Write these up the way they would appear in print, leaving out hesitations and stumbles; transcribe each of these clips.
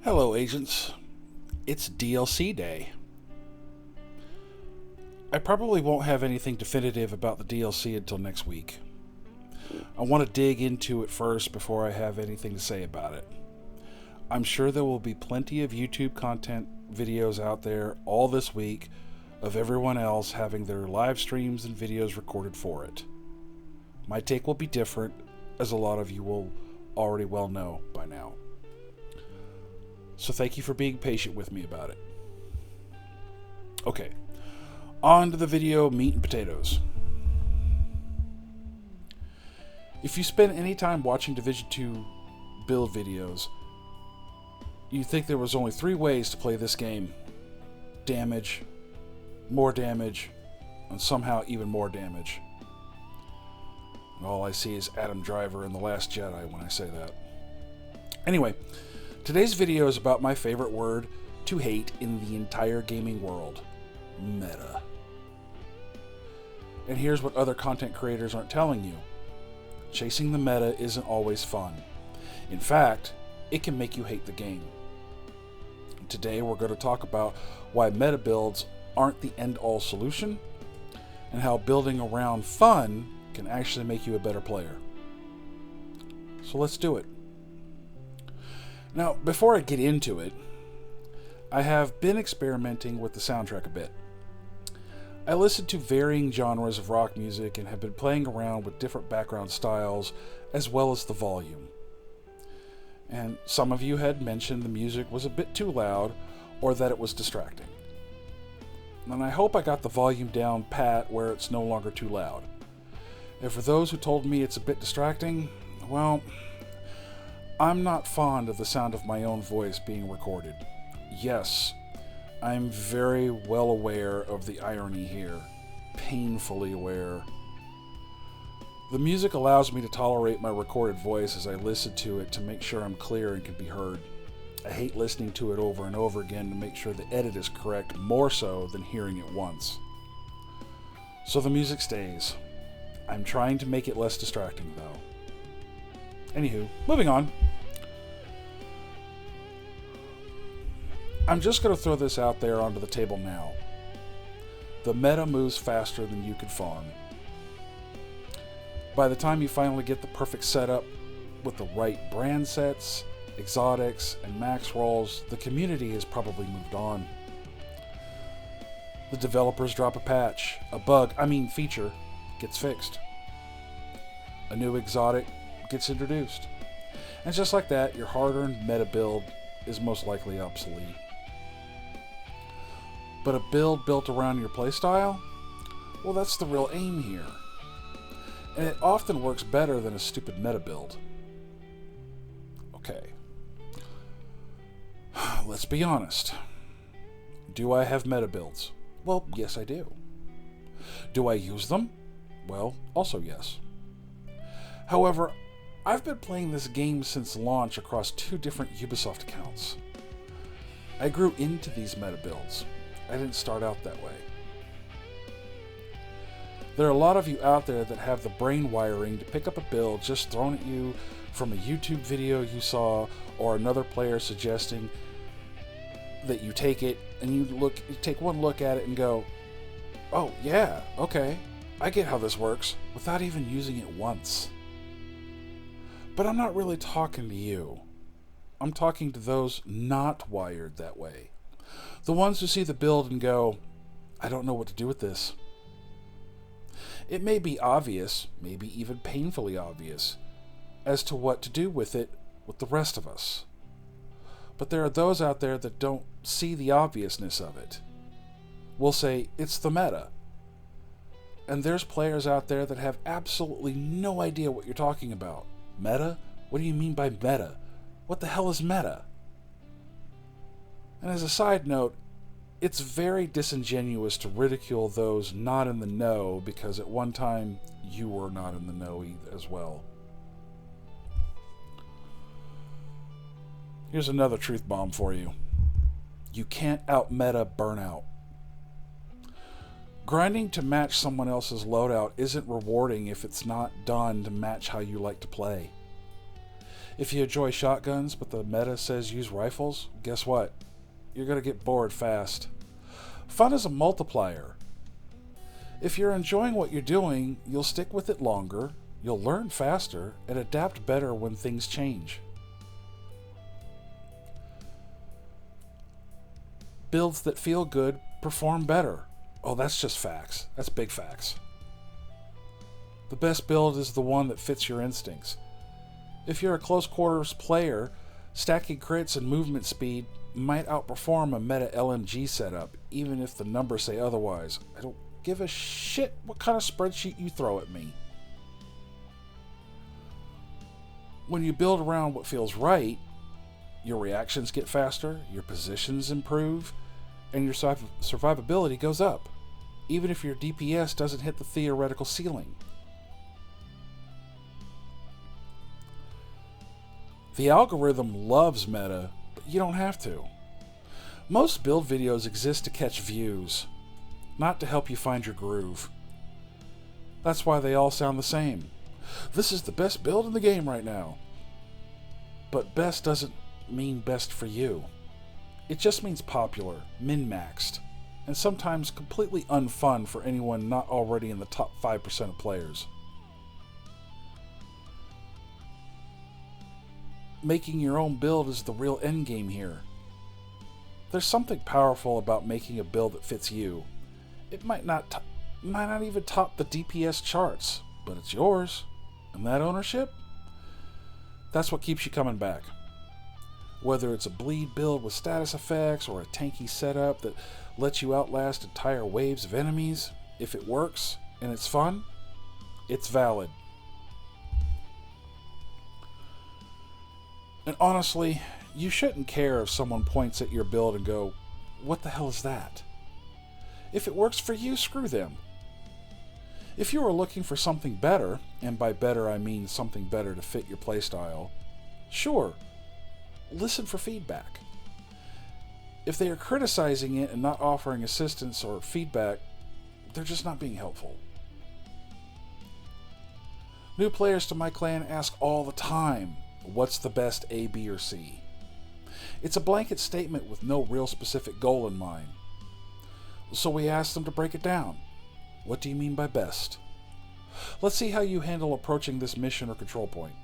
Hello, agents. It's DLC day. I probably won't have anything definitive about the DLC until next week. I want to dig into it first before I have anything to say about it. I'm sure there will be plenty of YouTube content videos out there all this week of everyone else having their live streams and videos recorded for it. My take will be different, as a lot of you will already well know by now. So thank you for being patient with me about it. Okay, on to the video meat and potatoes. If you spend any time watching Division 2 build videos, you think there was only 3 ways to play this game. Damage, more damage, and somehow even more damage. And all I see is Adam Driver in The Last Jedi when I say that. Anyway, today's video is about my favorite word to hate in the entire gaming world: meta. And here's what other content creators aren't telling you. Chasing the meta isn't always fun. In fact, it can make you hate the game. Today we're going to talk about why meta builds aren't the end-all solution, and how building around fun can actually make you a better player. So let's do it. Now, before I get into it, I have been experimenting with the soundtrack a bit. I listen to varying genres of rock music and have been playing around with different background styles as well as the volume. And some of you had mentioned the music was a bit too loud or that it was distracting. And I hope I got the volume down pat where it's no longer too loud. And for those who told me it's a bit distracting, well, I'm not fond of the sound of my own voice being recorded. Yes, I'm very well aware of the irony here. Painfully aware. The music allows me to tolerate my recorded voice as I listen to it to make sure I'm clear and can be heard. I hate listening to it over and over again to make sure the edit is correct, more so than hearing it once. So the music stays. I'm trying to make it less distracting, though. Anywho, moving on. I'm just going to throw this out there onto the table now. The meta moves faster than you can farm. By the time you finally get the perfect setup with the right brand sets, exotics, and max rolls, the community has probably moved on. The developers drop a patch, feature gets fixed. A new exotic gets introduced. And just like that, your hard-earned meta build is most likely obsolete. But a build built around your playstyle? Well, that's the real aim here. And it often works better than a stupid meta build. Okay. Let's be honest. Do I have meta builds? Well, yes I do. Do I use them? Well, also yes. However, I've been playing this game since launch across 2 different Ubisoft accounts. I grew into these meta builds. I didn't start out that way. There are a lot of you out there that have the brain wiring to pick up a build just thrown at you from a YouTube video you saw or another player suggesting that you take it and you take one look at it and go, "Oh yeah, okay, I get how this works," without even using it once. But I'm not really talking to you. I'm talking to those not wired that way. The ones who see the build and go, "I don't know what to do with this." It may be obvious, maybe even painfully obvious, as to what to do with it with the rest of us. But there are those out there that don't see the obviousness of it. We'll say, it's the meta. And there's players out there that have absolutely no idea what you're talking about. Meta? What do you mean by meta? What the hell is meta? And as a side note, it's very disingenuous to ridicule those not in the know because at one time you were not in the know as well. Here's another truth bomb for you. You can't out-meta Burnout. Grinding to match someone else's loadout isn't rewarding if it's not done to match how you like to play. If you enjoy shotguns but the meta says use rifles, guess what? You're going to get bored fast. Fun is a multiplier. If you're enjoying what you're doing, you'll stick with it longer, you'll learn faster, and adapt better when things change. Builds that feel good perform better. Oh, that's just facts. That's big facts. The best build is the one that fits your instincts. If you're a close quarters player, stacking crits and movement speed might outperform a meta LMG setup, even if the numbers say otherwise. I don't give a shit what kind of spreadsheet you throw at me. When you build around what feels right, your reactions get faster, your positions improve, and your survivability goes up, even if your DPS doesn't hit the theoretical ceiling. The algorithm loves meta, but you don't have to. Most build videos exist to catch views, not to help you find your groove. That's why they all sound the same. This is the best build in the game right now. But best doesn't mean best for you. It just means popular, min-maxed, and sometimes completely unfun for anyone not already in the top 5% of players. Making your own build is the real endgame here. There's something powerful about making a build that fits you. It might not even top the DPS charts, but it's yours. And that ownership? That's what keeps you coming back. Whether it's a bleed build with status effects or a tanky setup that lets you outlast entire waves of enemies, if it works and it's fun, it's valid. And honestly, you shouldn't care if someone points at your build and go, "What the hell is that?" If it works for you, screw them. If you are looking for something better, and by better I mean something better to fit your playstyle, sure, listen for feedback. If they are criticizing it and not offering assistance or feedback, they're just not being helpful. New players to my clan ask all the time, what's the best A, B, or C? It's a blanket statement with no real specific goal in mind. So we ask them to break it down. What do you mean by best? Let's see how you handle approaching this mission or control point.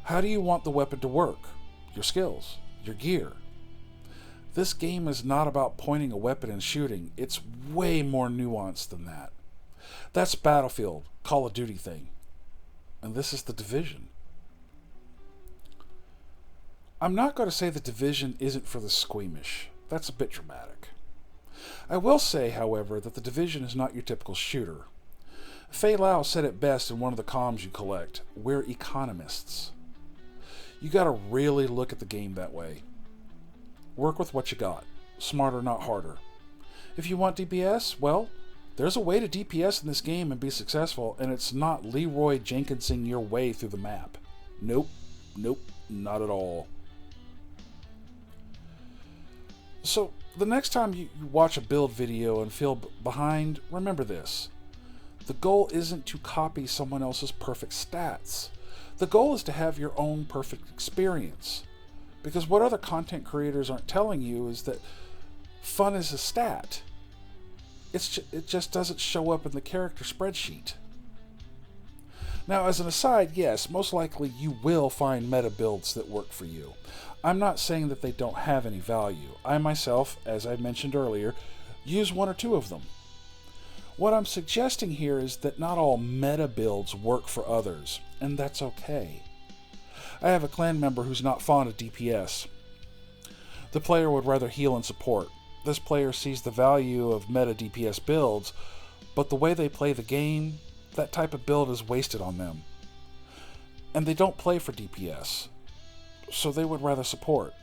How do you want the weapon to work? Your skills, your gear. This game is not about pointing a weapon and shooting. It's way more nuanced than that. That's Battlefield, Call of Duty thing. And this is The Division. I'm not going to say The Division isn't for the squeamish. That's a bit dramatic. I will say, however, that The Division is not your typical shooter. Fei Lao said it best in one of the comms you collect. We're economists. You gotta really look at the game that way. Work with what you got. Smarter, not harder. If you want DPS, well, there's a way to DPS in this game and be successful, and it's not Leroy Jenkinsing your way through the map. Nope, not at all. So, the next time you watch a build video and feel behind, remember this. The goal isn't to copy someone else's perfect stats. The goal is to have your own perfect experience. Because what other content creators aren't telling you is that fun is a stat. It just doesn't show up in the character spreadsheet. Now, as an aside, yes, most likely you will find meta builds that work for you. I'm not saying that they don't have any value. I myself, as I mentioned earlier, use one or two of them. What I'm suggesting here is that not all meta builds work for others, and that's okay. I have a clan member who's not fond of DPS. The player would rather heal and support. This player sees the value of meta DPS builds, but the way they play the game, that type of build is wasted on them. And they don't play for DPS, so they would rather support.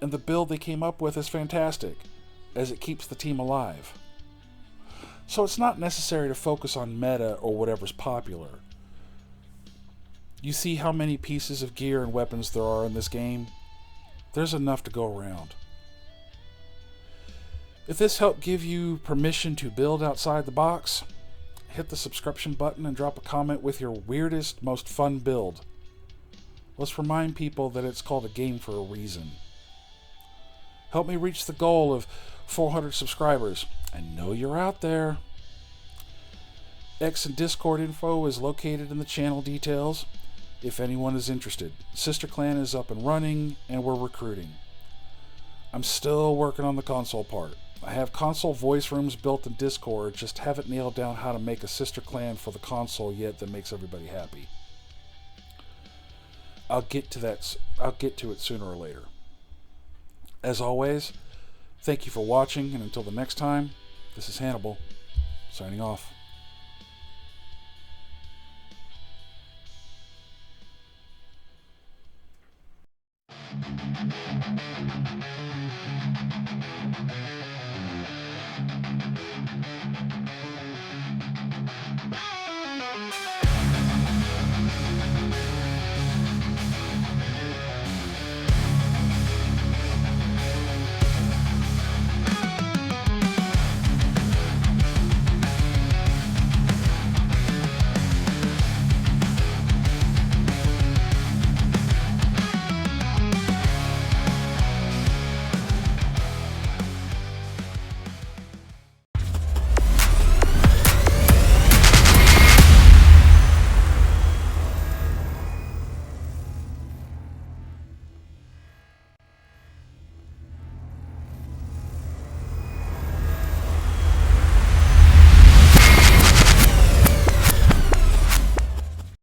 And the build they came up with is fantastic, as it keeps the team alive. So it's not necessary to focus on meta or whatever's popular. You see how many pieces of gear and weapons there are in this game? There's enough to go around. If this helped give you permission to build outside the box, hit the subscription button and drop a comment with your weirdest, most fun build. Let's remind people that it's called a game for a reason. Help me reach the goal of 400 subscribers. I know you're out there. X and Discord info is located in the channel details if anyone is interested. Sister Clan is up and running, and we're recruiting. I'm still working on the console part. I have console voice rooms built in Discord, just haven't nailed down how to make a Sister Clan for the console yet that makes everybody happy. I'll get to it sooner or later. As always, thank you for watching, and until the next time, this is Hannibal, signing off.